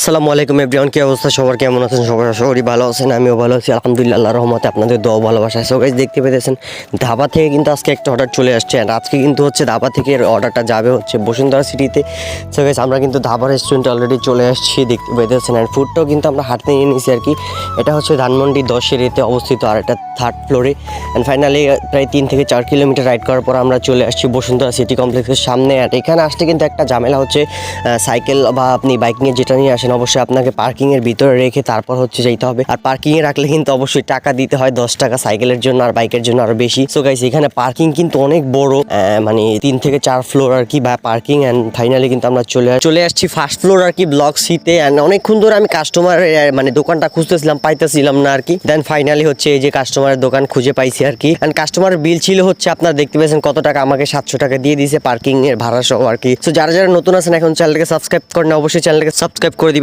আসসালামু আলাইকুম এভরিওয়ান, কি অবস্থা সবার, কেমন আছেন সবাই? আশা করি ভালো আছেন, আমিও ভালো আছি আলহামদুলিল্লাহ, আল্লাহর রহমতে আপনাদের দোয়া ভালোবাসা। সো গাইস, দেখতে পেতেছেন ধাবা থেকে কিন্তু আজকে একটা অর্ডার চলে আসছে। আর আজকে কিন্তু হচ্ছে ধাবা থেকে অর্ডারটা যাবে হচ্ছে বসুন্ধরা সিটিতে। সো গাইস, আমরা কিন্তু ধাবা রেস্টুরেন্টে অলরেডি চলে আসছি, দেখতে পেতেছেন। আর ফুডটাও কিন্তু আমরা হাঁটতে নিয়ে নিয়েছি আর কি। এটা হচ্ছে ধানমন্ডি 10 এরিয়াতে অবস্থিত, আর এটা 3rd ফ্লোরে। অ্যান্ড ফাইনালি প্রায় 3 থেকে 4 কিলোমিটার রাইড করার পর আমরা চলে আসছি বসুন্ধরা সিটি কমপ্লেক্সের সামনে। আর এখানে আসতে কিন্তু একটা ঝামেলা হচ্ছে, সাইকেল বা আপনি বাইক নিয়ে যেটা নিয়ে আসেন অবশ্যই আপনাকে পার্কিংয়ের ভিতরে রেখে তারপর হচ্ছে যেতে হবে। আর পার্কিংয়ে রাখলে কিন্তু অবশ্যই টাকা দিতে হয়, 10 টাকা সাইকেলের জন্য আর বাইকের জন্য আরও বেশি। সো গাইস, এখানে পার্কিং কিন্তু অনেক বড়, মানে 3 থেকে 4 ফ্লোর আর কি বা পার্কিং। অ্যান্ড ফাইনালি কিন্তু আমরা চলে আসছি ফার্স্ট ফ্লোর আর কি, ব্লক সিতে। অ্যান্ড অনেকক্ষণ ধরে আমি কাস্টমার মানে দোকানটা খুঁজতেছিলাম, পাইতেছিলাম না আর কি। দেন ফাইনালি হচ্ছে এই যে কাস্টমারের দোকান খুঁজে পাইছি আর কি। অ্যান্ড কাস্টমারের বিল ছিল হচ্ছে, আপনারা দেখতে পেয়েছেন কত টাকা, আমাকে 700 টাকা দিয়ে দিয়েছে পার্কিং এর ভাড়া সহ আর কি। সো যারা যারা নতুন আছেন এখন চ্যানেলটাকে সাবস্ক্রাইব করেন, অবশ্যই চ্যানেলটাকে সাবস্ক্রাইব করে দিবেন।